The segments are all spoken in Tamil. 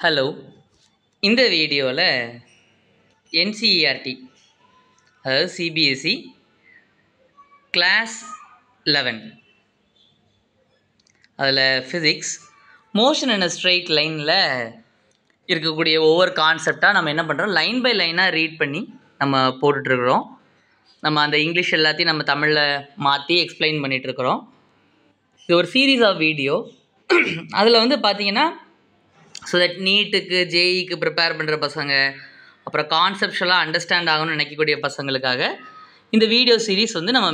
ஹலோ. இந்த வீடியோவில் என்சிஇஆர்டி அதாவது சிபிஎஸ்இ கிளாஸ் 11 அதில் ஃபிசிக்ஸ் மோஷன் அண்ட் ஸ்ட்ரெயிட் லைனில் இருக்கக்கூடிய ஒவ்வொரு கான்செப்டாக நம்ம என்ன பண்ணுறோம், லைன் பை லைனாக ரீட் பண்ணி நம்ம போட்டுட்ருக்குறோம். நம்ம அந்த இங்கிலீஷ் எல்லாத்தையும் நம்ம தமிழில் மாற்றி எக்ஸ்பிளைன் பண்ணிகிட்ருக்குறோம். இது ஒரு சீரீஸ் ஆஃப் வீடியோ. அதில் வந்து பார்த்திங்கன்னா ஸோ தட் நீட்டுக்கு ஜேஇக்கு ப்ரிப்பேர் பண்ணுற பசங்க, அப்புறம் கான்செப்ஷுவலாக அண்டர்ஸ்டாண்ட் ஆகணும்னு நினைக்கக்கூடிய பசங்களுக்காக இந்த வீடியோ சீரீஸ் வந்து நம்ம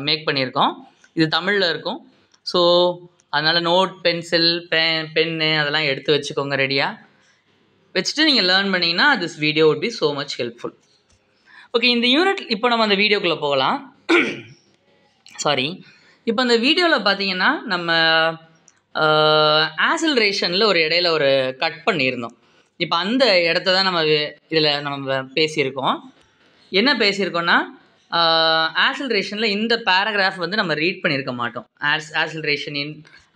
மேக் பண்ணியிருக்கோம். இது தமிழில் இருக்கும். ஸோ அதனால் நோட், பென்சில், பென்னு அதெல்லாம் எடுத்து வச்சுக்கோங்க, ரெடியாக வச்சுட்டு நீங்கள் லேர்ன் பண்ணிங்கன்னா this video would be so much helpful. Okay, இந்த யூனிட் இப்போ நம்ம அந்த வீடியோக்குள்ளே போகலாம். இப்போ அந்த வீடியோவில் பார்த்தீங்கன்னா நம்ம ஆசிலரேஷனில் ஒரு இடையில ஒரு கட் பண்ணியிருந்தோம். இப்போ அந்த இடத்த தான் நம்ம இதில் நம்ம பேசியிருக்கோம். என்ன பேசியிருக்கோன்னா, ஆசிலரேஷனில் இந்த பேராகிராஃப் வந்து நம்ம ரீட் பண்ணியிருக்க மாட்டோம். ஆசிலரேஷன் இன்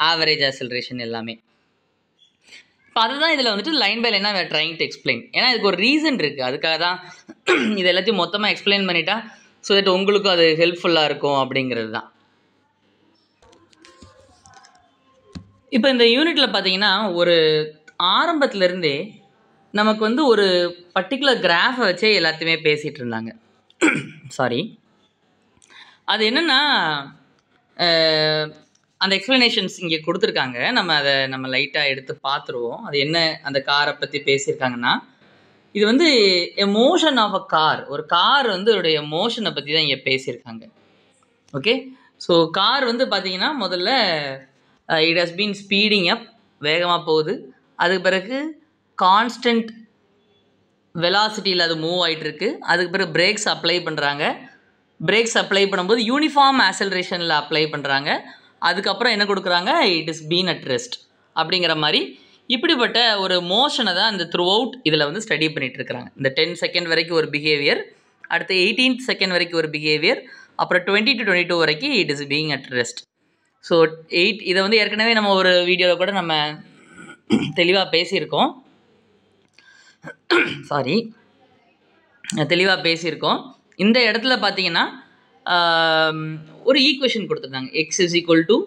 ஆவரேஜ் ஆசிலரேஷன் எல்லாமே. இப்போ அதுதான் இதில் வந்துட்டு லைன் பை லைனாக வேறு ட்ரைங் டு எக்ஸ்பிளைன். ஏன்னா இதுக்கு ஒரு ரீசன் இருக்குது. அதுக்காக தான் இது எல்லாத்தையும் மொத்தமாக எக்ஸ்பிளைன் பண்ணிட்டா ஸோ தட் உங்களுக்கும் அது ஹெல்ப்ஃபுல்லாக இருக்கும் அப்படிங்கிறது தான். இப்போ இந்த யூனிட்டில் பார்த்தீங்கன்னா ஒரு ஆரம்பத்துலேருந்தே நமக்கு வந்து ஒரு பர்டிகுலர் கிராஃபை வச்சே எல்லாத்தையுமே பேசிகிட்டு இருந்தாங்க. அது என்னென்னா, அந்த எக்ஸ்ப்ளனேஷன்ஸ் இங்கே கொடுத்துருக்காங்க. நம்ம லைட்டாக எடுத்து பார்த்துருவோம். அது என்ன அந்த காரை பற்றி பேசியிருக்காங்கன்னா, இது வந்து மோஷன் ஆஃப் அ கார். ஒரு கார் வந்து அதோடைய மோஷனை பற்றி தான் இங்கே பேசியிருக்காங்க. ஓகே, ஸோ கார் வந்து பார்த்தீங்கன்னா முதல்ல இட் ஹஸ் பீன் ஸ்பீடிங் அப், வேகமாக போகுது. அதுக்கு பிறகு கான்ஸ்டன்ட் வெலாசிட்டியில் அது மூவ் ஆகிட்டுருக்கு. அதுக்கு பிறகு பிரேக்ஸ் அப்ளை பண்ணுறாங்க. பிரேக்ஸ் அப்ளை பண்ணும்போது யூனிஃபார்ம் ஆக்சலரேஷனில் அப்ளை பண்ணுறாங்க. அதுக்கப்புறம் என்ன கொடுக்குறாங்க, it is been at rest அப்படிங்கிற மாதிரி இப்படிப்பட்ட ஒரு மோஷனை தான் இந்த த்ரூ அவுட் இதில் வந்து ஸ்டடி பண்ணிகிட்ருக்குறாங்க. இந்த 10 செகண்ட் வரைக்கும் ஒரு பிஹேவியர், அடுத்து 18 செகண்ட் வரைக்கும் ஒரு பிஹேவியர், அப்புறம் 20 to 22 வரைக்கும் it is being at rest. So இதை வந்து ஏற்கனவே நம்ம ஒரு வீடியோவில் கூட நம்ம தெளிவாக பேசியிருக்கோம். இந்த இடத்துல பார்த்தீங்கன்னா ஒரு ஈக்குவேஷன் கொடுத்துருந்தாங்க. x is equal to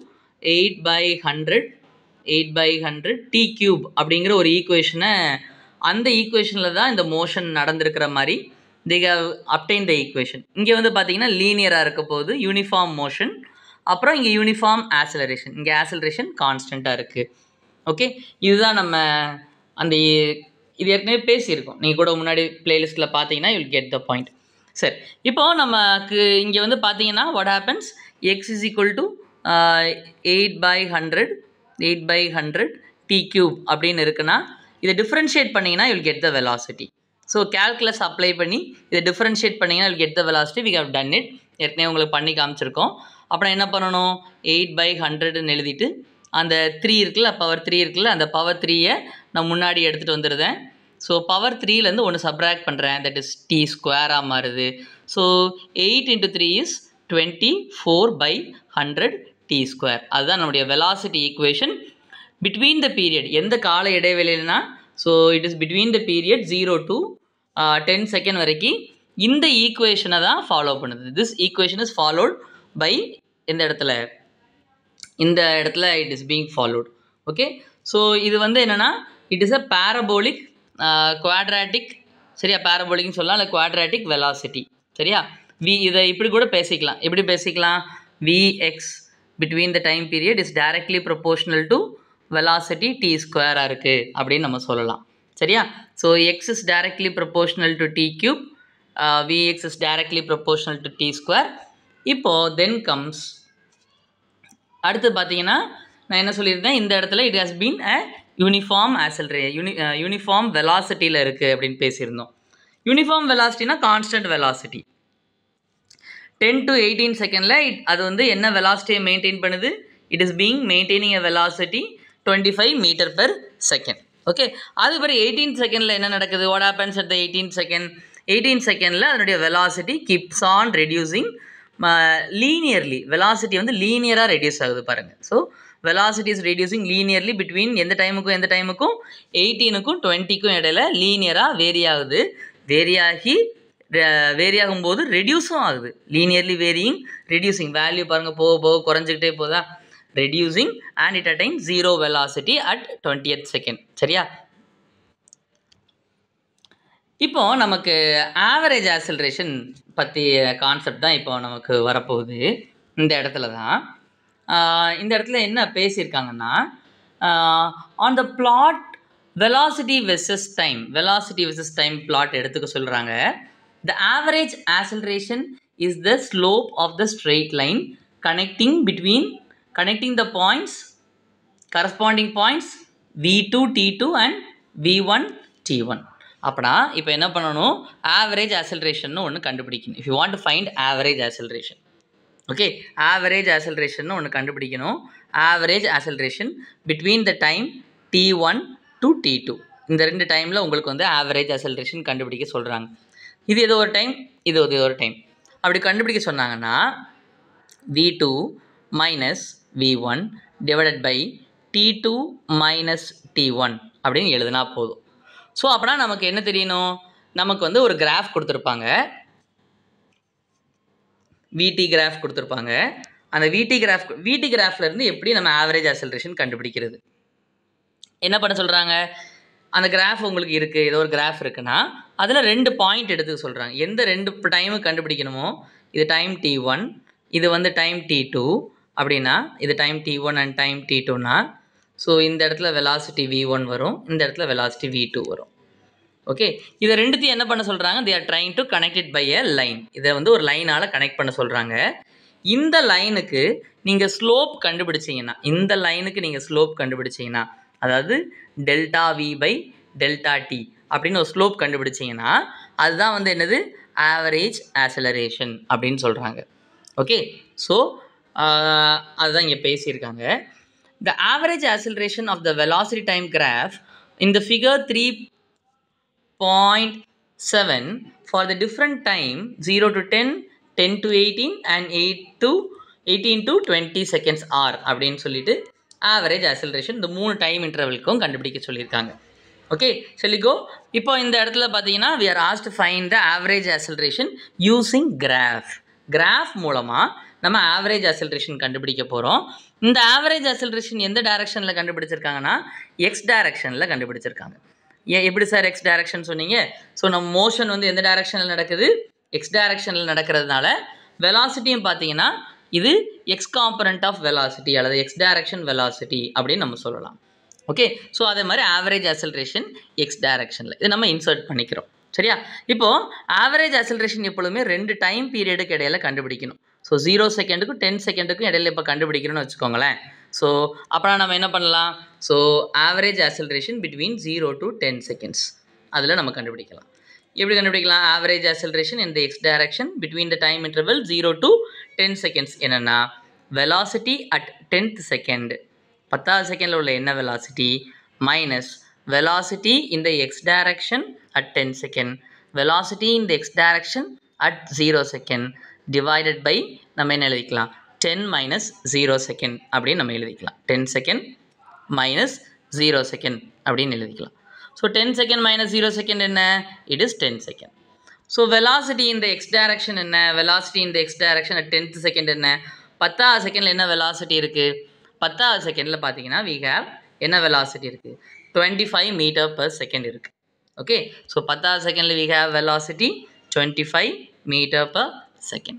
8/100 t cube அப்படிங்கிற ஒரு ஈக்குவேஷனை, அந்த ஈக்குவேஷனில் தான் இந்த மோஷன் நடந்திருக்கிற மாதிரி they have obtained the equation. இங்கே வந்து பார்த்தீங்கன்னா லீனியராக இருக்க போது யூனிஃபார்ம் மோஷன், அப்புறம் இங்கே யூனிஃபார்ம் ஆக்சலரேஷன், இங்கே ஆக்சலரேஷன் கான்ஸ்டண்ட்டாக இருக்குது. ஓகே, இதுதான் நம்ம அந்த இது ஏற்கனவே பேசியிருக்கோம். நீங்கள் கூட முன்னாடி பிளேலிஸ்ட்டில் பார்த்தீங்கன்னா you will get the point. சரி, இப்போது நமக்கு இங்கே வந்து பார்த்தீங்கன்னா what happens, X is equal to 8/100 t cube அப்படின்னு இருக்குன்னா இதை டிஃப்ரென்ஷியேட் பண்ணிங்கன்னா you will get the velocity. So calculus apply பண்ணி இதை டிஃப்ரென்ஷியேட் பண்ணிங்கன்னா you will get the velocity. We have done it. ஏற்கனவே உங்களுக்கு பண்ணி காமிச்சிருக்கோம். அப்புறம் என்ன பண்ணணும், 8/100ன்னு எழுதிட்டு அந்த 3 இருக்குல்ல, பவர் 3 இருக்குல்ல, அந்த பவர் 3யை நான் முன்னாடி எடுத்துகிட்டு வந்துடுறேன். ஸோ பவர் 3லேருந்து ஒன்று சப்ராக்ட் பண்ணுறேன், தட் இஸ் t ஸ்கொயராக மாறுது. So 8 × 3 is 24/100 t square. அதுதான் நம்முடைய velocity equation between the period. எந்த கால இடைவெளினா, so it is between the period 0 to 10 second வரைக்கும் இந்த ஈக்குவேஷனை தான் ஃபாலோ பண்ணுது. This equation is followed by இந்த இடத்துல it is being followed. Okay, so இது வந்து என்னென்னா it is a parabolic quadratic, சரியா, பேரபோலிக்னு சொல்லலாம், இல்லை குவாட்ராட்டிக் வெலாசிட்டி, சரியா. இதை இப்படி கூட பேசிக்கலாம். எப்படி பேசிக்கலாம், vx between the time period is directly proportional to velocity t ஸ்கொயராக இருக்குது அப்படின்னு நம்ம சொல்லலாம், சரியா. So X is directly proportional to t cube, vx is directly proportional to t square. இப்போது தென் கம்ஸ் அடுத்து பார்த்தீங்கன்னா நான் என்ன சொல்லியிருந்தேன், இந்த இடத்துல it has been a uniform uniform வெலாசிட்டியில் இருக்குது அப்படின்னு பேசியிருந்தோம். யூனிஃபார்ம் வெலாசிட்டினா கான்ஸ்டன்ட் வெலாசிட்டி. 10 to 18 செகண்டில் அது வந்து என்ன வெலாசிட்டியை மெயின்டைன் பண்ணுது, it is being maintaining a velocity 25 m/s. Okay, அது பிறகு 18 செகண்டில் என்ன நடக்குது, வாட் ஹேப்பன்ஸ் அட் த 18 செகண்டில் அதனுடைய velocity keeps on reducing linearly. Velocity வந்து லீனியராக ரெடியூஸ் ஆகுது பாருங்கள். So velocity is reducing linearly between எந்த டைமுக்கும் 18க்கும் 20க்கும் இடையில லீனியராக வேரி ஆகுது. வேரி ஆகும்போது ரெடியூஸும் ஆகுது. லீனியர்லி வேரியிங் ரெடியூசிங் வேல்யூ பாருங்கள் போக போக குறைஞ்சிக்கிட்டே போதா, reducing and it attain 0 velocity at 20th second. சரியா? இப்போ நமக்கு ஆவரேஜ் ஆக்சலரேஷன் பற்றி கான்செப்ட் தான் இப்போ நமக்கு வரப்போகுது. இந்த இடத்துல தான் இந்த இடத்துல என்ன பேசியிருக்காங்கன்னா, on the plot velocity versus time plot எடுத்துக்க சொல்கிறாங்க. The average acceleration is the slope of the straight line connecting the points, corresponding points v2 t2 and v1 t1. அப்படா இப்போ என்ன பண்ணணும், ஆவரேஜ் ஆக்சலரேஷன் ஒன்று கண்டுபிடிக்கணும். If you want to find average acceleration, okay, average acceleration ஒன்று கண்டுபிடிக்கணும். Average acceleration between the time t1 to t2, இந்த ரெண்டு டைமில் உங்களுக்கு வந்து ஆவரேஜ் ஆக்சலரேஷன் கண்டுபிடிக்க சொல்கிறாங்க. இது ஏதோ ஒரு டைம், இது ஒரு டைம். அப்படி கண்டுபிடிக்க சொன்னாங்கன்னா v2 minus v1 divided by t2 minus t1 அப்படின்னு எழுதுனா போதும். ஸோ அப்படின்னா நமக்கு என்ன தெரியணும், நமக்கு வந்து ஒரு கிராஃப் கொடுத்துருப்பாங்க, விடி கிராஃப் கொடுத்துருப்பாங்க. அந்த விடி கிராஃப்லேருந்து எப்படி நம்ம ஆவரேஜ் ஆக்சலரேஷன் கண்டுபிடிக்கிறது, என்ன பண்ண சொல்கிறாங்க, அந்த கிராஃப் உங்களுக்கு இருக்குது, ஏதோ ஒரு கிராஃப் இருக்குன்னா அதில் 2 பாயிண்ட் எடுத்துக்க சொல்கிறாங்க. எந்த 2 டைமு கண்டுபிடிக்கணுமோ, இது டைம் t1, இது வந்து டைம் t2 அப்படின்னா, இது டைம் t1 அண்ட் டைம் t2னா, ஸோ இந்த இடத்துல வெலாசிட்டி v1 வரும், இந்த இடத்துல வெலாசிட்டி v2 வரும். ஓகே, இதை ரெண்டுத்தையும் என்ன பண்ண சொல்கிறாங்க, they are trying to connect it by a line. இதை வந்து ஒரு லைனால் கனெக்ட் பண்ண சொல்கிறாங்க. இந்த லைனுக்கு நீங்கள் ஸ்லோப் கண்டுபிடிச்சிங்கன்னா, அதாவது delta V by delta T அப்படின்னு ஒரு ஸ்லோப் கண்டுபிடிச்சிங்கன்னா அதுதான் வந்து என்னது, ஆவரேஜ் ஆக்சலரேஷன் அப்படின்னு சொல்கிறாங்க. ஓகே, ஸோ அதுதான் இங்கே பேசியிருக்காங்க. The average acceleration of the velocity time graph in the figure 3.7 for the different time 0 to 10, 10 to 18 and 18 to 20 seconds are அப்படின்னு சொல்லிட்டு ஆவரேஜ் ஆக்சலரேஷன் இந்த 3 டைம் இன்டர்வலுக்கும் கண்டுபிடிக்க சொல்லியிருக்காங்க. ஓகே, சொல்லிக்கோ. இப்போ இந்த இடத்துல பார்த்தீங்கன்னா we are asked to find the average acceleration using graph மூலமாக நம்ம ஆவரேஜ் ஆக்சலரேஷன் கண்டுபிடிக்க போகிறோம். இந்த ஆவரேஜ் ஆக்சலரேஷன் எந்த டைரக்ஷனில் கண்டுபிடிச்சிருக்காங்கன்னா, எக்ஸ் டைரக்ஷனில் கண்டுபிடிச்சிருக்காங்க. எப்படி சார் எக்ஸ் டைரக்ஷன் சொன்னீங்க? ஸோ நம்ம மோஷன் வந்து எந்த டைரக்ஷனில் நடக்குது, எக்ஸ் டைரக்ஷனில் நடக்கிறதுனால வெலாசிட்டியும் பார்த்தீங்கன்னா இது எக்ஸ் காம்பனண்ட் ஆஃப் வெலாசிட்டி அல்லது எக்ஸ் டைரக்ஷன் வெலாசிட்டி அப்படின்னு நம்ம சொல்லலாம். ஓகே, ஸோ அதே மாதிரி ஆவரேஜ் ஆக்சலரேஷன் எக்ஸ் டைரக்ஷனில் இது நம்ம இன்சர்ட் பண்ணிக்கிறோம். சரியா? இப்போது ஆவரேஜ் ஆக்சலரேஷன் எப்பொழுதுமே 2 டைம் பீரியடுக்கு இடையில கண்டுபிடிக்கணும். ஸோ 0 செகண்டுக்கும் 10 செகண்டுக்கும் இடையில இப்போ கண்டுபிடிக்கணும்னு வச்சுக்கோங்களேன். ஸோ அப்புறம் நம்ம என்ன பண்ணலாம், so average acceleration between 0 to 10 seconds அதில் நம்ம கண்டுபிடிக்கலாம். எப்படி கண்டுபிடிக்கலாம், average acceleration in the x direction between the time interval 0 to 10 seconds என்னென்னா, வெலாசிட்டி அட் 10th செகண்ட், 10வது செகண்டில் உள்ள என்ன velocity minus velocity in the x direction at 10 second, velocity in the x direction at 0 second divided by நம்ம என்ன எழுதிக்கலாம், 10 minus 0 second அப்படின்னு நம்ம எழுதிக்கலாம். 10 second minus 0 second அப்படின்னு எழுதிக்கலாம். ஸோ 10 second minus 0 second என்ன, it is 10 second. So velocity in the x direction என்ன, velocity in the x direction at 10th second என்ன, 10வது செகண்டில் என்ன velocity இருக்குது, 10வது செகண்டில் பார்த்தீங்கன்னா we have என்ன velocity இருக்குது, 25 meter per second இருக்குது. ஓகே, ஸோ 10வது செகண்டில் we have velocity 25 meter per second.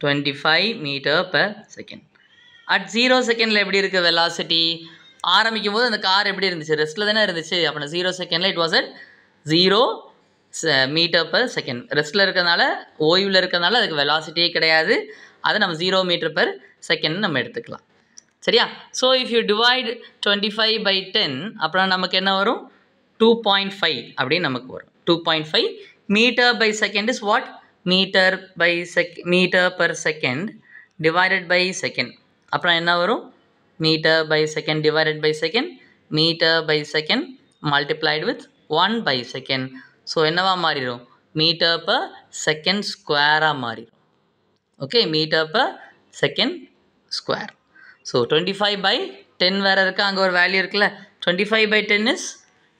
25 meter per second. At 0 செகண்டில் எப்படி இருக்குது velocity, ஆரம்பிக்கும் போது அந்த கார் எப்படி இருந்துச்சு, ரெஸ்ட்டில் தானே இருந்துச்சு. அப்போ 0 செகண்டில் it was at 0 meter per second. ரெஸ்ட்டில் இருக்கிறதுனால, ஓய்வில் இருக்கிறதுனால அதுக்கு வெலாசிட்டியே கிடையாது. அதை நம்ம 0 meter per second நம்ம எடுத்துக்கலாம். சரியா? So if you divide 25 by 10 அப்புறம் நமக்கு என்ன வரும், 2.5 அப்படின்னு நமக்கு வரும். 2.5 metre by second is what, மீட்டர் per second divided by second. அப்புறம் என்ன வரும், metre by second divided by second, metre by second multiplied with 1 by second. ஸோ என்னவா மாறிடும், மீட்டர் per second ஸ்கொயராக மாறிடும். Okay, metre per second square. So 25/10 வேறு இருக்குது, அங்கே ஒரு வேல்யூ இருக்குல்ல, 25/10 is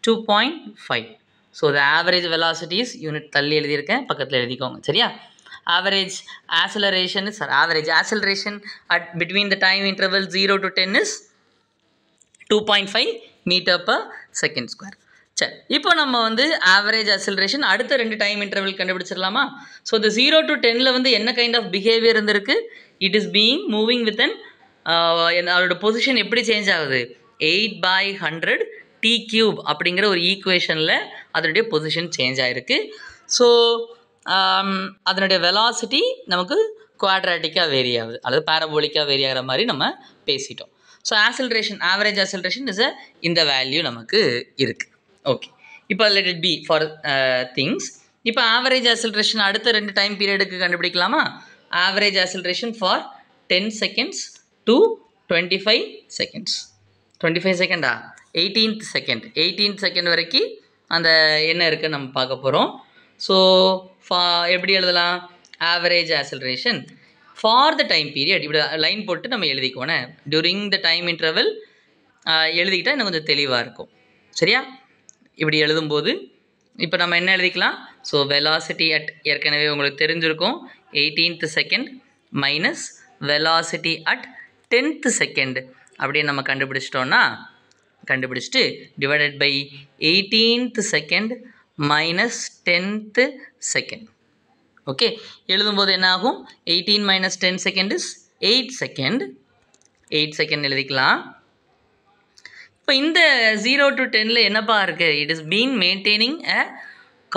2.5. So the average velocity's unit தள்ளி எழுதியிருக்கேன், பக்கத்தில் எழுதிக்கோங்க சரியா. Average acceleration at between the time interval 0 to 10 is 2.5 metre per second square. சரி, இப்போ நம்ம வந்து ஆவரேஜ் ஆக்சலரேஷன் அடுத்த 2 டைம் இன்டர்வல் கண்டுபிடிச்சிடலாமா. ஸோ இந்த 0 to 10ல் வந்து என்ன கைண்ட் ஆஃப் பிஹேவியர் இருந்திருக்கு, it is being moving with an அதோட பொசிஷன் எப்படி சேஞ்ச் ஆகுது, 8/100 t³ அப்படிங்கிற ஒரு ஈக்குவேஷனில் அதனுடைய பொசிஷன் சேஞ்ச் ஆகிருக்கு. ஸோ அதனுடைய வெலாசிட்டி நமக்கு குவாட்ராட்டிக்காக வேரி ஆகுது அல்லது பேரபோலிக்காக வேரி ஆகிற மாதிரி நம்ம பேசிட்டோம். So acceleration, average acceleration is இந்த வேல்யூ நமக்கு இருக்குது. ஓகே, இப்போ let it be for things. இப்போ ஆவரேஜ் ஆக்சலரேஷன் அடுத்த 2 டைம் பீரியடுக்கு கண்டுபிடிக்கலாமா. Average acceleration for 10 seconds to 25 seconds. 25 செகண்டா, 18th செகண்ட் வரைக்கும் அந்த என்ன இருக்குன்னு நம்ம பார்க்க போகிறோம். ஸோ எப்படி எழுதலாம், average acceleration for the time period, இப்படி லைன் போட்டு நம்ம எழுதிக்கோனே, டியூரிங் த டைம் இன்டர்வல் எழுதிக்கிட்டால் இன்னும் கொஞ்சம் தெளிவாக இருக்கும் சரியா. இப்படி எழுதும்போது இப்போ நம்ம என்ன எழுதிக்கலாம், ஸோ வெலாசிட்டி அட் ஏற்கனவே உங்களுக்கு தெரிஞ்சிருக்கும் 18th second minus velocity at 10th second அப்படியே நம்ம கண்டுபிடிச்சிட்டு divided by 18th second minus 10th second. Okay, எழுதும்போது என்ன ஆகும், 18 minus 10 second is 8 second. 8 second எழுதிக்கலாம். இப்போ இந்த 0 to 10ல் என்னப்பா இருக்குது, it is been maintaining a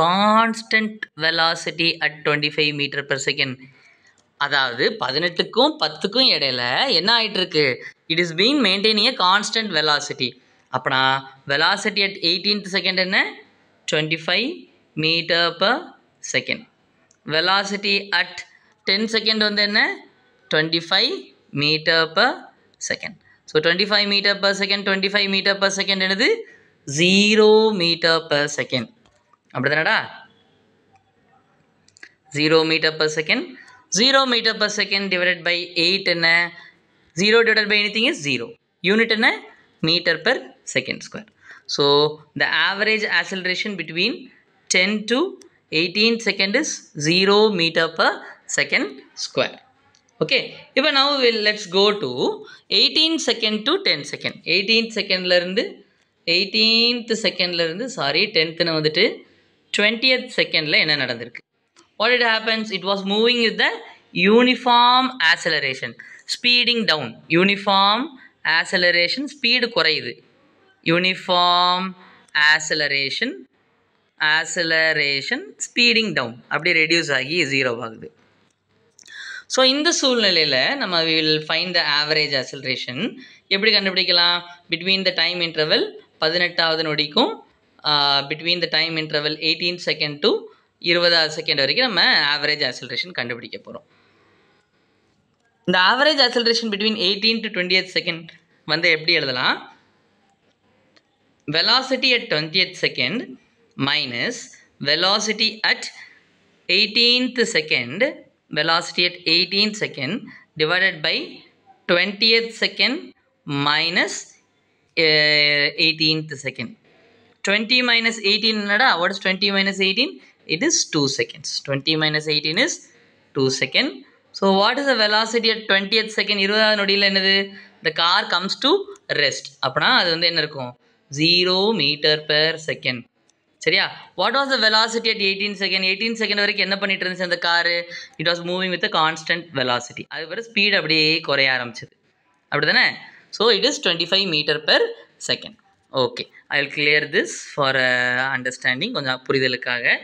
constant velocity at 25 metre per second. அதாவது 18க்கும் 10க்கும் இடையில என்ன ஆகிட்டுருக்கு, it is been maintaining a constant velocity. அப்போனா வெலாசிட்டி அட் 18th செகண்ட் என்ன, 25 metre per second. velocity at 10 second வந்து என்ன, 25 meter per second. So 25 meter per second, 25 meter per second என்னது 0 meter per second. அப்படிதானடா, 0 meter per second. 0 meter per second divided by 8 என்ன, 0 divided by anything is 0. Unit என்ன, meter per second square. So the average acceleration between 10 to 18 second is 0 meter per second square. Okay, இப்போ now let's go to 18 second to 10 second. 18th secondல இருந்து 10th வந்துட்டு 20th secondல என்ன நடந்திருக்கு. What it happens, it was moving with the uniform acceleration, speeding down. Uniform acceleration, speed குறையுது. Uniform acceleration ஸ்பீடிங் டவுன், அப்படி ரெடியூஸ் ஆகி 0 ஆகுது. ஸோ இந்த சூழ்நிலையில் நம்ம will find the average acceleration எப்படி கண்டுபிடிக்கலாம், பிட்வீன் த டைம் இன்டர்வல் 18வது நொடிக்கும் between the time interval 18 second to 20வது செகண்ட் வரைக்கும் நம்ம ஆவரேஜ் ஆக்சலரேஷன் கண்டுபிடிக்க போகிறோம். இந்த average acceleration between 18 to 20th second வந்து எப்படி எழுதலாம், velocity at 20th second minus velocity at 18th second, velocity at 18th second divided by 20th second minus 18th second. 20 minus 18 nada, what is 20 minus 18, it is 2 seconds. 20 minus 18 is 2 second. So what is the velocity at 20th second, 20வது நொடியில் என்னது, the car comes to rest. அப்பனா அது வந்து என்ன இருக்கும், 0 meter per second சரியா. What was the velocity at 18 second, 18 second வரைக்கும் என்ன பண்ணிட்டு இருந்துச்சு அந்த car, it was moving with constant velocity. அது வரை ஸ்பீட் அப்படியே குறைய ஆரம்பிச்சது, அப்படி தானே. So it is 25 metre per second. Okay, I will clear this for understanding, கொஞ்சம் புரிதலுக்காக.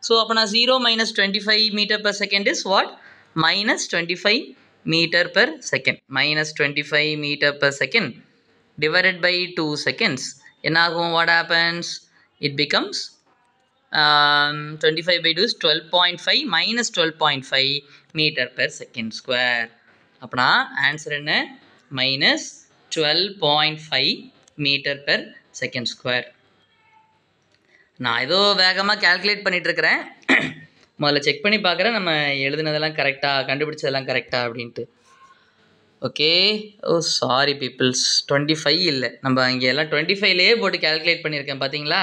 ஸோ அப்போ நான் 0 minus 25 metre per second is what, minus 25 metre per second. minus 25 metre per second divided by 2 seconds என்ன ஆகும், what happens, it becomes 25 by 2 is 12.5 minus 12.5 meter per second square. அப்பனா ஆன்சர் என்ன, minus 12.5 meter per second square. நான் ஏதோ வேகமாக கால்குலேட் பண்ணிட்டு இருக்கிறேன், முதல்ல செக் பண்ணி பார்க்குறேன் நம்ம எழுதுனதெல்லாம் கரெக்டாக, கண்டுபிடிச்சதெல்லாம் கரெக்டாக அப்படின்ட்டு. ஓகே. ஓ சாரி பீப்புள்ஸ், 25 இல்லை, நம்ம இங்கே எல்லாம் 25லேயே போட்டு கேல்குலேட் பண்ணியிருக்கேன் பார்த்தீங்களா.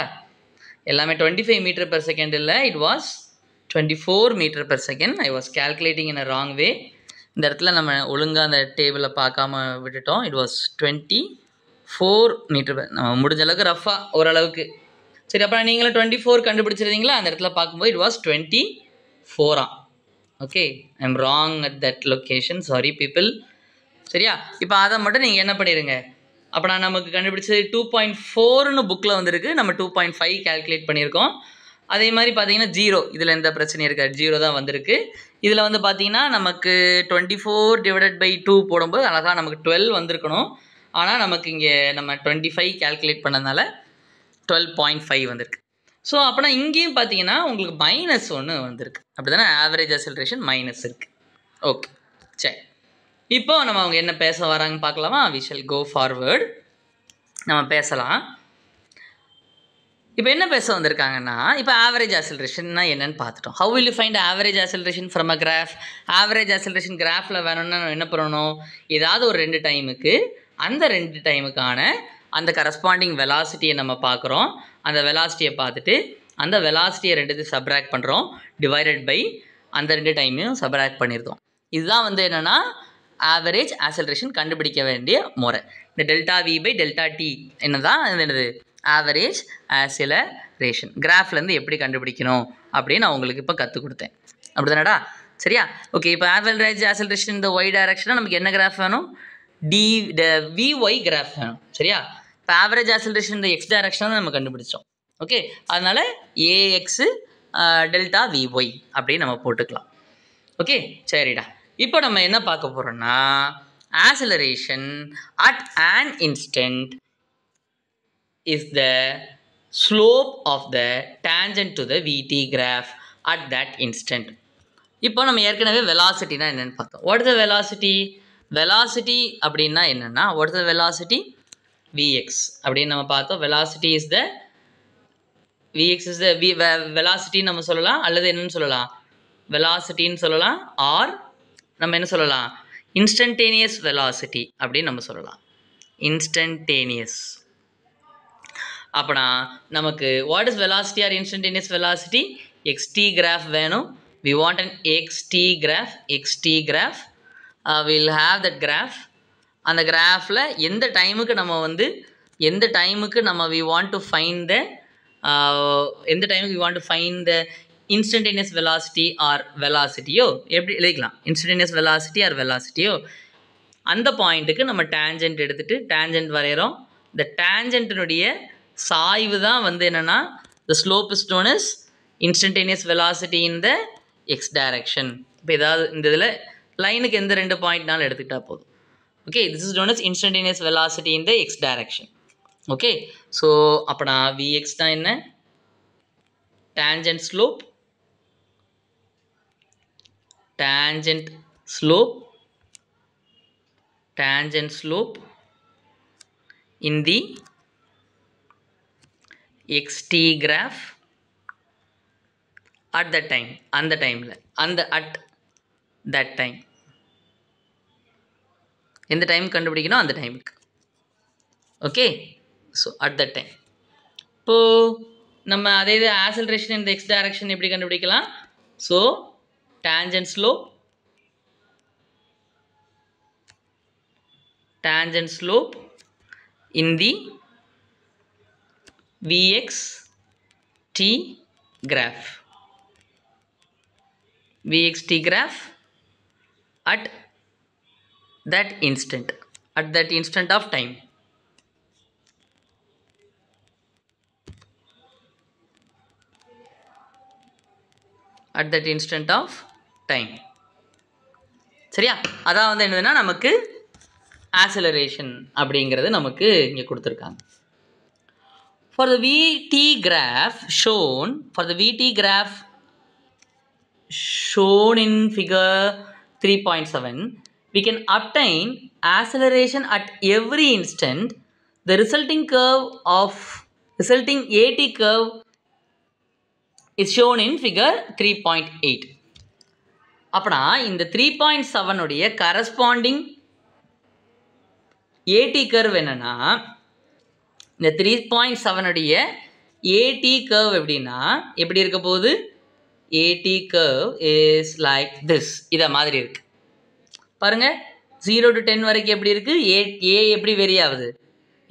எல்லாமே 25 மீட்டர் பெர் செகண்ட் இல்லை, it was 24 metre per second. I was calculating in a wrong way. இந்த இடத்துல நம்ம ஒழுங்காக அந்த டேபிளை பார்க்காம விட்டுட்டோம். It was 24 metre. நம்ம முடிஞ்ச அளவுக்கு ரஃபாக ஓரளவுக்கு சரி. அப்புறம் நீங்களும் 24 கண்டுபிடிச்சிருந்தீங்களா, அந்த இடத்துல பார்க்கும்போது it was 24. Okay, I am wrong at that location, sorry people. சரியா, இப்போ அதை மட்டும் நீங்கள் என்ன பண்ணிடுங்க. அப்போ நான் நமக்கு கண்டுபிடிச்சது 2.4ன்னு புக்கில் வந்துருக்கு, நம்ம 2.5 கேல்குலேட் பண்ணியிருக்கோம். அதே மாதிரி பார்த்தீங்கன்னா 0, இதில் எந்த பிரச்சனையும் இருக்காது, 0 தான் வந்திருக்கு. இதில் வந்து பார்த்தீங்கன்னா நமக்கு 24/2 போடும்போது அழகாக நமக்கு 12 வந்திருக்கணும். ஆனால் நமக்கு இங்கே நம்ம 25 கேல்குலேட் பண்ணதுனால 12.5 வந்திருக்கு. ஸோ அப்போனா இங்கேயும் பார்த்தீங்கன்னா உங்களுக்கு -1 வந்திருக்கு, அப்படி தானே. ஆவரேஜ் அக்ஸலரேஷன் மைனஸ் இருக்குது. ஓகே சரி, இப்போ நம்ம அவங்க என்ன பேச வராங்க பார்க்கலாமா. வி ஷல் கோ ஃபார்வர்ட், நம்ம பேசலாம். இப்போ என்ன பேச வந்திருக்காங்கன்னா, இப்போ ஆவரேஜ் அக்ஸலரேஷன்னா என்னன்னு பார்த்துட்டோம். How will you find average acceleration from a graph. Average acceleration கிராஃபில் வேணும்னா என்ன பண்ணணும், ஏதாவது ஒரு 2 டைமுக்கு அந்த 2 டைமுக்கான அந்த கரஸ்பாண்டிங் வெலாசிட்டியை நம்ம பார்க்குறோம். அந்த வெலாசிட்டியை பார்த்துட்டு அந்த வெலாசிட்டியை 2 சப்ராக்ட் பண்ணுறோம், டிவைடட் பை அந்த 2 டைமையும் சப்ராக்ட் பண்ணியிருந்தோம். இதுதான் வந்து என்னென்னா ஆவரேஜ் ஆக்ஸலரேஷன் கண்டுபிடிக்க வேண்டிய முறை. இந்த delta V by delta T என்னதான் என்னது ஆவரேஜ் ஆக்ஸலரேஷன். கிராஃப்லேருந்து எப்படி கண்டுபிடிக்கணும் அப்படின்னு நான் உங்களுக்கு இப்போ கற்றுக் கொடுத்தேன், அப்படி தானடா. சரியா, ஓகே. இப்போ ஆவரேஜ் ஆக்ஸலரேஷன் இந்த ஒய் டைரக்ஷனாக நமக்கு என்ன கிராஃப் வேணும், விஒய் கிராஃப் வேணும். சரியா, இப்போ ஆவரேஜ் ஆக்ஸலரேஷன் இந்த எக்ஸ் டைரக்ஷனாக நம்ம கண்டுபிடிச்சோம். ஓகே, அதனால் ஏஎக்ஸு டெல்டா விஒய் அப்படின்னு நம்ம போட்டுக்கலாம். ஓகே சரிடா. இப்போ நம்ம என்ன பார்க்க போகிறோம்னா, acceleration at an instant is the slope of the tangent to the vt graph at that instant. இப்போ நம்ம ஏற்கனவே வெலாசிட்டினா என்னென்னு பார்த்தோம். What is the velocity? Velocity அப்படின்னா என்னென்னா, what is the velocity? vx அப்படின்னு நம்ம பார்த்தோம். Velocity is the vx is the வெலாசிட்டின்னு நம்ம சொல்லலாம், அல்லது என்னன்னு சொல்லலாம், வெலாசிட்டின்னு சொல்லலாம், ஆர் நம்ம என்ன சொல்லலாம், இன்ஸ்டன்டேனியஸ் வெலாசிட்டி அப்படின்னு நம்ம சொல்லலாம். இன்ஸ்டன்டேனியஸ் அப்படின்னா நமக்கு what is velocity R instantaneous velocity? xt graph வேணும். we want an xt graph. we'll have that graph. அந்த கிராஃபில் எந்த டைமுக்கு நம்ம வந்து எந்த டைமுக்கு நம்ம we want to find the எந்த டைமுக்கு we want to find the instantaneous velocity or velocityயோ எப்படி எழுதிக்கலாம், instantaneous velocity or velocityயோ அந்த பாயிண்ட்டுக்கு நம்ம டேஞ்சன்ட் எடுத்துகிட்டு டேஞ்சன்ட் வரைகிறோம். இந்த டேஞ்சன்ட்டினுடைய சாய்வு தான் வந்து என்னென்னா the slope is known as instantaneous velocity in the x direction. இப்போ ஏதாவது இந்த இதில் லைனுக்கு எந்த 2 பாயிண்ட்னாலும் எடுத்துக்கிட்டால் போதும். Okay, this is known as instantaneous velocity in the x direction. Okay, so அப்போனா vx தான் என்ன, tangent slope in the xt graph at that time. அந்த டைமில் at that time எந்த டைம் கண்டுபிடிக்கணும், அந்த டைமுக்கு. Okay, so at that time. இப்போது நம்ம அதே இது ஆக்ஸலரேஷன் இந்த எக்ஸ் டைரக்ஷன் எப்படி கண்டுபிடிக்கலாம்? So tangent slope in the vxt graph at that instant of time. At that instant of time. சரியா, அதான் வந்து என்னதுன்னா நமக்கு ஆக்ஸலரேஷன் அப்படிங்கிறது நமக்கு இங்கே கொடுத்துருக்காங்க. For the VT graph shown in figure 3.7, we can obtain acceleration at every instant. The resulting AT curve is shown in figure 3.8. அப்பனா இந்த 3.7 உடைய கரஸ்பாண்டிங் ஏடி கர்வ் என்னன்னா இந்த 3.7 உடைய ஏடி கர்வ் எப்படின்னா எப்படி இருக்க போகுது ஏடி கர்வ் இஸ் லைக் திஸ் இதை மாதிரி இருக்கு பாருங்க 0 to 10 வரைக்கும் எப்படி இருக்கு ஏ எப்படி வேரி ஆகுது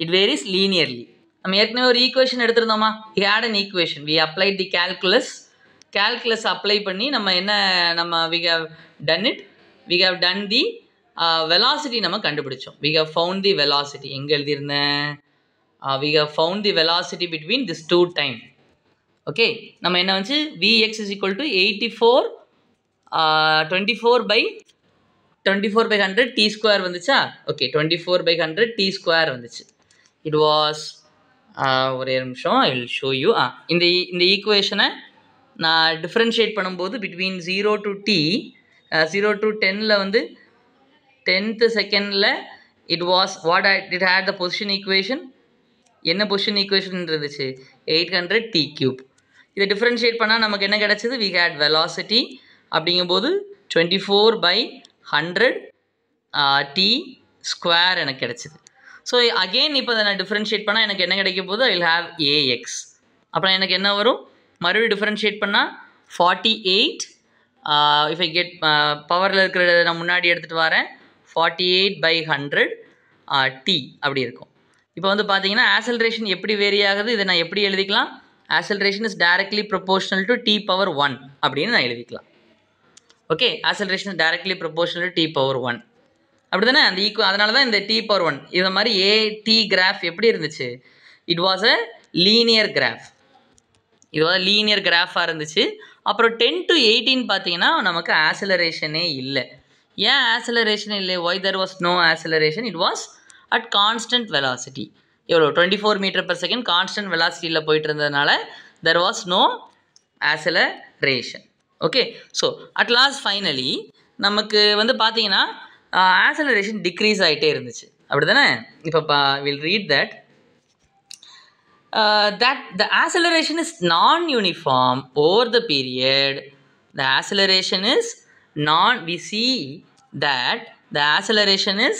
இட் வேரிஸ் லீனியர்லி நம்ம ஏற்கனவே ஒரு ஈக்குவேஷன் எடுத்திருந்தோமா we had an equation we applied the calculus apply பண்ணி நம்ம என்ன நம்ம we have done the velocity நம்ம கண்டுபிடிச்சோம் we have found the velocity எங்க எழுதியிருந்தேன் we have found the velocity between this two time okay நம்ம என்ன வந்து vx is equal to 24 by 100 t square வந்துச்சா okay 24 by 100 t square வந்துச்சு it was ஒரே நிமிஷம் I will show you இந்த ஈக்குவேஷனை நான் டிஃபரன்ஷியேட் பண்ணும்போது between 0 to t 0 to 10ல வந்து 10th செகண்டில் it was what it had the position equation என்ன பொசிஷன் ஈக்குவேஷன் இருந்துச்சு 800 t cube இதை டிஃபரன்ஷியேட் பண்ணால் நமக்கு என்ன கிடைச்சது we had velocity அப்படிங்கும்போது 24 by 100 t square எனக்கு கிடைச்சது ஸோ அகெயின் இப்போ அதை நான் டிஃபரன்ஷியேட் பண்ணால் எனக்கு என்ன கிடைக்க போகுது ஐ வில் ஹாவ் ஏஎக்ஸ் அப்புறம் எனக்கு என்ன வரும் மறுபடியும் டிஃபரன்ஷியேட் பண்ணால் 48 இஃப் ஐ கெட் பவரில் இருக்கிற நான் முன்னாடி எடுத்துகிட்டு வரேன் 48 by 100 t அப்படி இருக்கும் இப்போ வந்து பார்த்தீங்கன்னா ஆசலரேஷன் எப்படி வேரி ஆகுது இதை நான் எப்படி எழுதிக்கலாம் acceleration is directly proportional to t power 1 அப்படின்னு நான் எழுதிக்கலாம் okay acceleration is directly proportional to t power 1 அப்படி தானே அந்த அதனால தான் இந்த t power 1 இது மாதிரி ஏடி கிராஃப் எப்படி இருந்துச்சு it was a linear graph இது வந்து லீனியர் கிராஃபாக இருந்துச்சு அப்புறம் 10 to 18 பார்த்தீங்கன்னா நமக்கு ஆசலரேஷனே இல்லை ஏன் ஆசலரேஷன் இல்லை why there was no acceleration it was at constant velocity எவ்வளோ 24 மீட்டர் பர் செகண்ட் கான்ஸ்டன்ட் வெலாசிட்டியில் போயிட்டு இருந்ததுனால there was no acceleration okay so at last finally நமக்கு வந்து பார்த்தீங்கன்னா ஆசலரேஷன் டிக்ரீஸ் ஆகிட்டே இருந்துச்சு அப்படி தானே இப்போ will read that the acceleration is non-uniform over the period the acceleration is we see that the acceleration is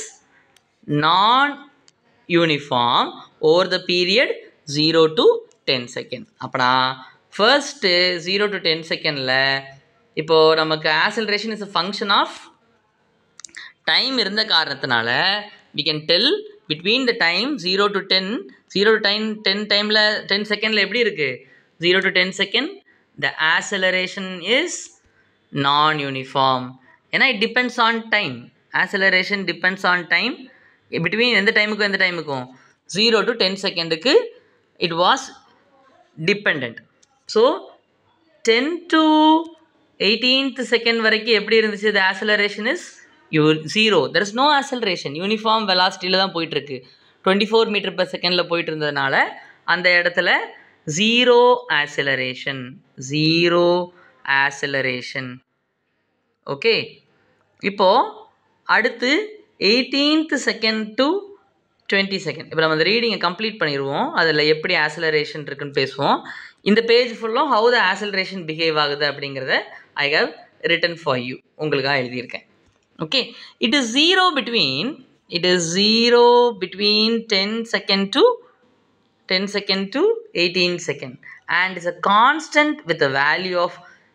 non-uniform over the period 0 to 10 second அப்பனா first 0 to 10 secondல இப்போ நமக்கு acceleration is a function of time இருந்த காரணத்தினால we can tell between the time 0 to 10 டைமில் 10 செகண்டில் எப்படி இருக்குது 0 to 10 second the acceleration is non-uniform ஏன்னா it depends on time acceleration depends on time between எந்த டைமுக்கும் 0 to 10 செகண்டுக்கு it was dependent so 10 to 18th second வரைக்கும் எப்படி இருந்துச்சு the acceleration is 0 there is no acceleration uniform velocityல தான் போயிட்டுருக்கு 24 மீட்டர் per செகண்டில் போயிட்டு இருந்ததுனால அந்த இடத்துல ஜீரோ ஆசலரேஷன் ஓகே இப்போது அடுத்து 18th செகண்ட் டு 20 செகண்ட் இப்போ நம்ம அந்த ரீடிங்கை கம்ப்ளீட் பண்ணிடுவோம் அதில் எப்படி ஆசலரேஷன் இருக்குன்னு பேசுவோம் இந்த பேஜ் ஃபுல்லும் ஹவு த ஆசலரேஷன் பிஹேவ் ஆகுது அப்படிங்கிறத I have written for you உங்களுக்காக எழுதியிருக்கேன் okay it is 0 between 10 second to 18 second and is a constant with a value of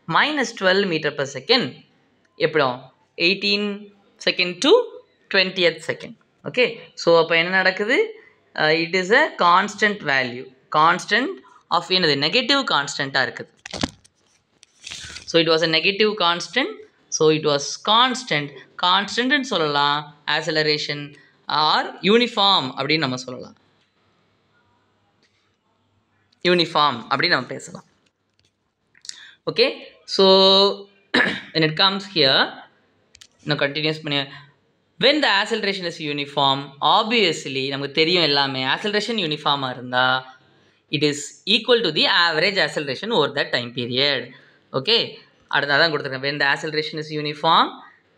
minus 12 meter per second எப்போ 18 second to 20th second okay so அப்போ என்ன நடக்குது it is a constant value constant of என்னது நெகட்டிவ் கான்ஸ்டண்ட்டாக இருக்குது so it was a negative constant so it was constant ன்னு சொல்லலாம் acceleration or uniform அப்படின்னு நம்ம சொல்லலாம் uniform அப்படின்னு நம்ம பேசலாம் okay so when it comes here நான் continuous பண்ணி when the acceleration is uniform obviously நமக்கு தெரியும் எல்லாமே acceleration uniform-ஆ இருந்தால் it is equal to the average acceleration over that time period okay அடுத்ததான் கொடுத்துருக்கேன் when the acceleration is uniform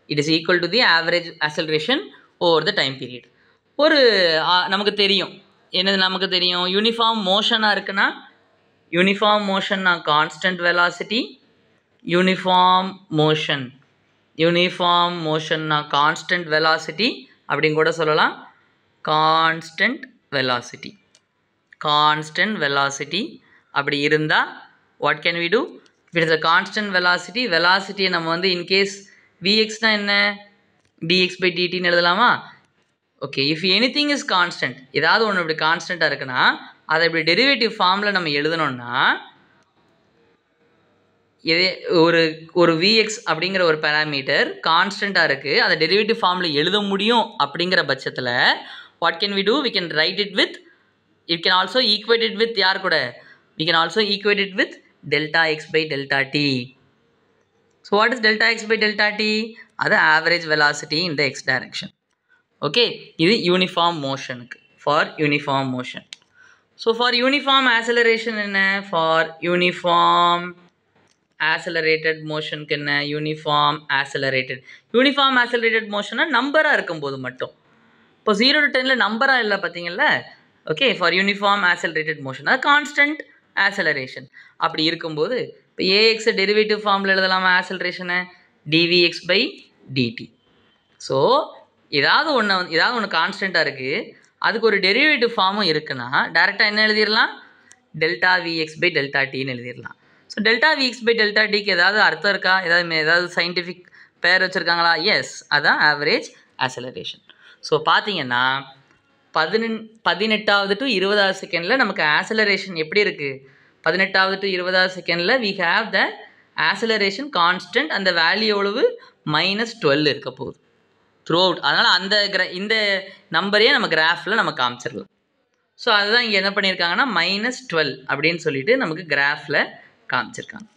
it is equal to the average acceleration over the time period ஒரு நமக்கு தெரியும் என்னது நமக்கு தெரியும் யூனிஃபார்ம் மோஷனாக இருக்குன்னா யூனிஃபார்ம் மோஷன்னா கான்ஸ்டன்ட் வெலாசிட்டி யூனிஃபார்ம் மோஷன்னா கான்ஸ்டன்ட் வெலாசிட்டி அப்படின்னு கூட சொல்லலாம் கான்ஸ்டன்ட் வெலாசிட்டி. கான்ஸ்டன்ட் வெலாசிட்டி அப்படி இருந்தால் what can we do? If it is a constant velocity, வெலாசிட்டியை நம்ம வந்து இன்கேஸ் விஎக்ஸ்னால் என்ன, டிஎக்ஸ் பை டிடின்னு எழுதலாமா? Okay, if anything is constant, ஏதாவது ஒன்று இப்படி கான்ஸ்டண்ட்டாக இருக்குன்னா அதை இப்படி டெரிவேட்டிவ் ஃபார்மில் நம்ம எழுதணும்னா இதே ஒரு விஎக்ஸ் அப்படிங்கிற ஒரு பேராமீட்டர் கான்ஸ்டண்ட்டாக இருக்குது, அதை டெரிவேட்டிவ் ஃபார்மில் எழுத முடியும் அப்படிங்கிற பட்சத்தில் what can we do? We can write it with, it can also equate it with யார் கூட? We can also equate it with delta x by delta t. So what is delta x by delta t? அது average velocity in the x direction. Okay, இது யூனிஃபார்ம் மோஷனுக்கு, for uniform motion. So for uniform acceleration என்ன? ஃபார் யூனிஃபார்ம் ஆக்சலரேட்டட் மோஷனுக்கு என்ன? யூனிஃபார்ம் ஆக்சலரேட்டட் மோஷன்னா நம்பராக இருக்கும்போது மட்டும். இப்போ 0 to 10 நம்பராக இல்லை பார்த்தீங்கல்ல. Okay, for uniform accelerated motion அது கான்ஸ்டன்ட் ஆக்சலரேஷன். அப்படி இருக்கும்போது இப்போ ஏஎக்ஸ் டெரிவேட்டிவ் ஃபார்மில் எழுதலாமா ஆக்சலரேஷனை? Dvx by dt. ஸோ ஏதாவது ஒன்று கான்ஸ்டண்ட்டாக இருக்குது, அதுக்கு ஒரு டெரிவேட்டிவ் ஃபார்மும் இருக்குன்னா டேரெக்டாக என்ன எழுதிடலாம்? டெல்டா விஎக்ஸ் பை டெல்டா டின்னு எழுதிடலாம். So delta V X by delta டிக்கு ஏதாவது அர்த்தம் இருக்கா? ஏதாவது சயின்டிஃபிக் பேர் வச்சுருக்காங்களா? எஸ், அதுதான் ஆவரேஜ் ஆக்சலரேஷன். ஸோ பார்த்தீங்கன்னா 18வது டு 20வது செகண்டில் நமக்கு ஆக்சலரேஷன் எப்படி இருக்குது? 18வது டு 20வது செகண்டில் we have the acceleration constant, அந்த வேல்யூ எவ்வளவு? -12 இருக்க போகுது த்ரூ அவுட். அதனால் இந்த நம்பரையே நம்ம கிராஃபில் நம்ம காமிச்சிடலாம். ஸோ அதுதான் இங்கே என்ன பண்ணியிருக்காங்கன்னா -12 அப்படின்னு சொல்லிட்டு நமக்கு கிராஃபில் காமிச்சிருக்காங்க.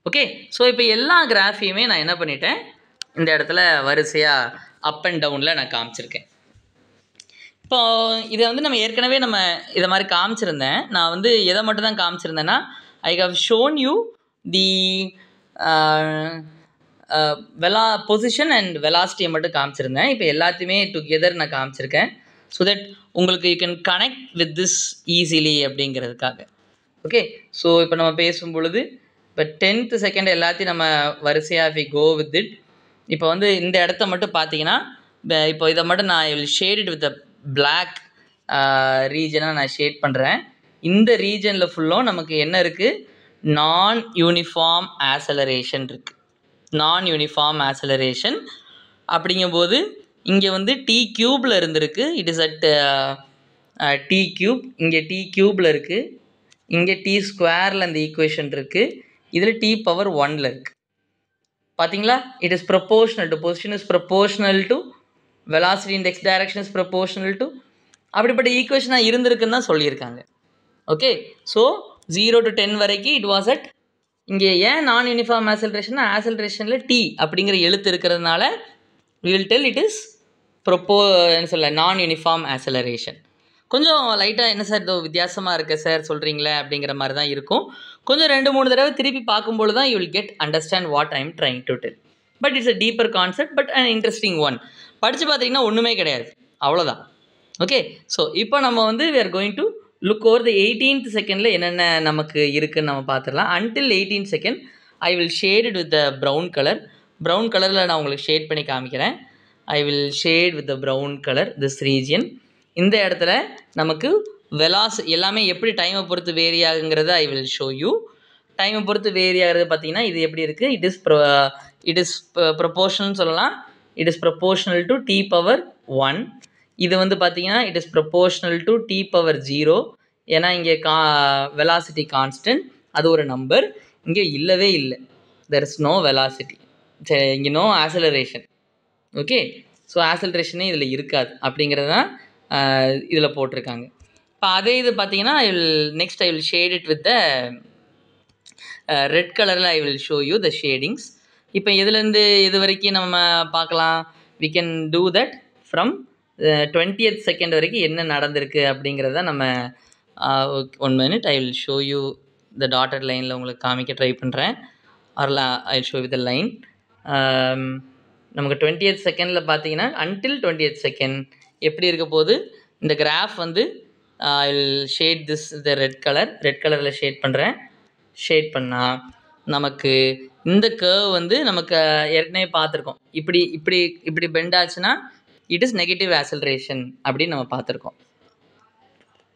ஓகே, ஸோ இப்போ எல்லா கிராஃபையுமே நான் என்ன பண்ணிட்டேன், இந்த இடத்துல வரிசையாக அப் அண்ட் டவுனில் நான் காமிச்சிருக்கேன். இப்போ இதை வந்து நம்ம ஏற்கனவே இதை மாதிரி காமிச்சிருந்தேன். நான் வந்து எதை மட்டும் தான் காமிச்சிருந்தேன்னா, I have shown you the position and வெலாசிட்டியை மட்டும் காமிச்சிருந்தேன். இப்போ எல்லாத்தையுமே டுகெதர் நான் காமிச்சிருக்கேன். ஸோ தட் உங்களுக்கு you can connect with this easily அப்படிங்கிறதுக்காக. ஓகே, ஸோ இப்போ நம்ம பேசும் பொழுது இப்போ 10th செகண்ட் எல்லாத்தையும் நம்ம வரிசையாக வி கோ வித் இட். இப்போ வந்து இந்த இடத்த மட்டும் பார்த்தீங்கன்னா, இப்போ இதை மட்டும் நான் வில் ஷேட் வித் பிளாக் ரீஜனாக நான் ஷேட் பண்ணுறேன். இந்த ரீஜனில் ஃபுல்லும் நமக்கு என்ன இருக்குது? நான் யூனிஃபார்ம் ஆக்சலரேஷன் இருக்குது. நான் யூனிஃபார்ம் ஆக்சலரேஷன் அப்படிங்கும்போது இங்கே வந்து டி கியூபில் இருந்திருக்கு. It is at T cube. இங்கே டி கியூபில் இருக்குது. இங்கே டி ஸ்கொயரில் அந்த ஈக்குவேஷன் இருக்குது. இதில் டி பவர் 1 இருக்குது. பார்த்தீங்களா? It is proportional to position is proportional to velocity in X direction is proportional to, அப்படிப்பட்ட ஈக்குவேஷனாக இருந்திருக்குன்னு தான் சொல்லியிருக்காங்க. ஓகே, ஸோ 0 to 10 வரைக்கும் இட் வாஸ் அட். இங்கே ஏன் நான் யூனிஃபார்ம் ஆக்சலரேஷன்னா, ஆக்சலரேஷனில் டி அப்படிங்கிற எழுத்து இருக்கிறதுனால we will tell it is நான் யூனிஃபார்ம் ஆக்சலரேஷன். கொஞ்சம் லைட்டாக என்ன சார் இதோ வித்தியாசமாக இருக்க சார் சொல்கிறீங்களே அப்படிங்கிற மாதிரி தான் இருக்கும். கொஞ்சம் 2-3 தடவை திருப்பி பார்க்கும்போது தான் you will get understand what I am trying to tell. But it's a deeper concept, but an interesting one. படித்து பார்த்தீங்கன்னா ஒன்றுமே கிடையாது, அவ்வளோதான். ஓகே, ஸோ இப்போ நம்ம வந்து we are going to look over the 18th செகண்டில் என்னென்ன நமக்கு இருக்குதுன்னு நம்ம பார்த்துடலாம். until 18th second I will shade it with the brown colour. Brown colour நான் உங்களுக்கு ஷேட் பண்ணி காமிக்கிறேன். I will shade with the brown colour this region. இந்த இடத்துல நமக்கு எல்லாமே எப்படி டைமை பொறுத்து வேரி ஆகுங்கிறத ஐ வில் ஷோ யூ. டைமை பொறுத்து வேரி ஆகிறது பார்த்தீங்கன்னா இது எப்படி இருக்குது? இட் இஸ் ப்ரொபோர்ஷனல் சொல்லலாம். It is proportional to t power 1. இது வந்து பார்த்தீங்கன்னா it is proportional to t power 0. ஏன்னா இங்கே வெலாசிட்டி கான்ஸ்டன்ட், அது ஒரு நம்பர். இங்கே இல்லவே இல்லை, தெர் இஸ் நோ வெலாசிட்டி, சரி, இங்கே நோ ஆக்சலரேஷன். ஓகே, ஸோ ஆக்சலரேஷனே இதில் இருக்காது அப்படிங்கிறது தான் இதில் போட்டிருக்காங்க. இப்போ அதே இது பார்த்தீங்கன்னா next I will shade it with the red கலரில் I will show you the shadings. இப்போ இதுலேருந்து இது வரைக்கும் நம்ம பார்க்கலாம். We can do that from 20th second வரைக்கும் என்ன நடந்திருக்கு அப்படிங்கிறத நம்ம 1 minute I will show you the dotted லைனில் உங்களுக்கு காமிக்க ட்ரை பண்ணுறேன். Or I show with the line. நமக்கு 20th செகண்டில் பார்த்தீங்கன்னா until 20th செகண்ட் எப்படி இருக்க போது, இந்த கிராஃப் வந்து ஐ will shade this the red கலரில் ஷேட் பண்ணுறேன். ஷேட் பண்ணால் நமக்கு இந்த கர்வ் வந்து நமக்கு ஏற்கனவே பார்த்துருக்கோம். இப்படி பெண்ட் ஆச்சுன்னா இட் இஸ் நெகட்டிவ் ஆக்சலரேஷன் அப்படின்னு நம்ம பார்த்துருக்கோம்.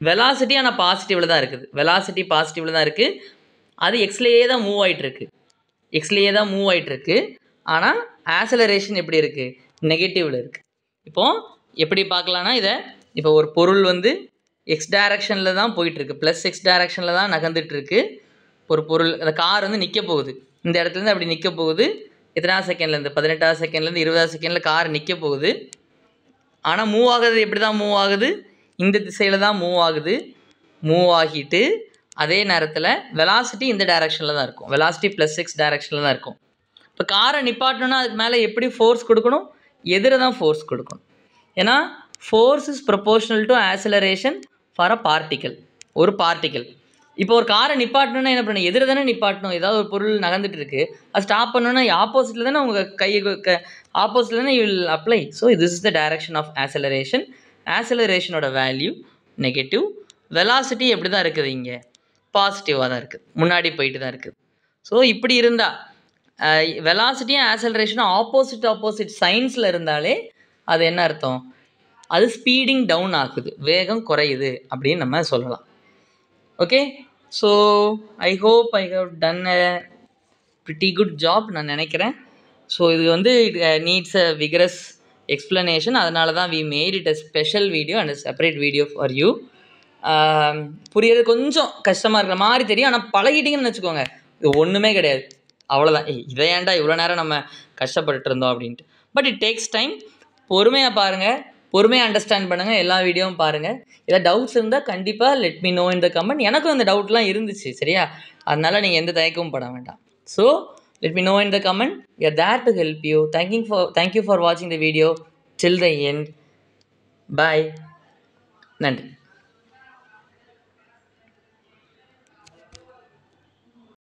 வெலாசிட்டி ஆனால் பாசிட்டிவில் தான் இருக்குது. வெலாசிட்டி பாசிட்டிவில் தான் இருக்குது. அது எக்ஸ்லேயே தான் மூவ் ஆகிட்டுருக்கு. ஆனால் ஆக்சலரேஷன் எப்படி இருக்குது? நெகட்டிவில் இருக்குது. இப்போது எப்படி பார்க்கலான்னா இதை, இப்போ ஒரு பொருள் வந்து எக்ஸ் டைரக்ஷனில் தான் போயிட்டுருக்கு, ப்ளஸ் எக்ஸ் டைரக்ஷனில் தான் நகர்ந்துட்டுருக்கு. ஒரு பொருள், அந்த கார் வந்து நிற்க போகுது, இந்த இடத்துலேருந்து அப்படி நிற்க போகுது. எத்தனாவது செகண்ட்லேருந்து? 18வது செகண்ட்லேருந்து 20வது செகண்டில் கார் நிற்க போகுது. ஆனால் மூவ் ஆகுது எப்படி தான் மூவ் ஆகுது? இந்த திசையில் தான் மூவ் ஆகுது. மூவ் ஆகிட்டு அதே நேரத்தில் வெலாசிட்டி இந்த டைரக்ஷனில் தான் இருக்கும். வெலாசிட்டி ப்ளஸ் எக்ஸ் டைரக்ஷனில் தான் இருக்கும். இப்போ காரை நிப்பாட்டணும்னா அதுக்கு மேலே எப்படி ஃபோர்ஸ் கொடுக்கணும்? எதிர தான் ஃபோர்ஸ் கொடுக்கணும். ஏன்னா force is proportional to acceleration for a particle. ஒரு பார்ட்டிக்கல். இப்போ ஒரு காரை நிப்பாட்டணும்னா என்ன பண்ணணும்? எதிர தானே நிப்பாட்டணும். ஏதாவது ஒரு பொருள் நகர்ந்துட்டு இருக்கு, அது ஸ்டாப் பண்ணணும்னா ஆப்போசிட்டில் தானே உங்கள் ஆப்போசிட்டில் தானே you will apply. So this is the direction of acceleration. ஆக்சலரேஷனோட வேல்யூ நெகட்டிவ். வெலாசிட்டி எப்படி தான் இருக்குது? இங்கே பாசிட்டிவாக தான் இருக்குது, முன்னாடி போயிட்டு தான் இருக்குது. ஸோ இப்படி இருந்தால் வெலாசிட்டியும் ஆக்சலரேஷனும் ஆப்போசிட் சைன்ஸில் இருந்தாலே அது என்ன அர்த்தம்? அது ஸ்பீடிங் டவுன் ஆகுது, வேகம் குறையுது அப்படின்னு நம்ம சொல்லலாம். Okay, so I hope I have done a pretty good job நான் நினைக்கிறேன். ஸோ இது வந்து நீட்ஸ் அ விகரஸ் எக்ஸ்ப்ளனேஷன். அதனால தான் we made it a special video and separate video for you. புரியுறது கொஞ்சம் கஷ்டமாக இருக்கிற மாதிரி தெரியும், ஆனால் பழகிட்டீங்கன்னு வச்சுக்கோங்க, இது ஒன்றுமே கிடையாது, அவ்வளோதான். இதை ஏன்டா இவ்வளோ நேரம் நம்ம கஷ்டப்பட்டு இருந்தோம் அப்படின்ட்டு. But it takes time. பொறுமையாக பாருங்கள், பொறுமையாக அண்டர்ஸ்டாண்ட் பண்ணுங்கள், எல்லா வீடியோவும் பாருங்கள். ஏதாவது டவுட்ஸ் இருந்தால் கண்டிப்பாக let me know in the comment. எனக்கும் அந்த டவுட்லாம் இருந்துச்சு, சரியா? அதனால் நீங்கள் எந்த தயக்கமும் பட வேண்டாம். So let me know in the comment. We are there to help you. Thank you for watching the video till the end. Bye. நன்றி.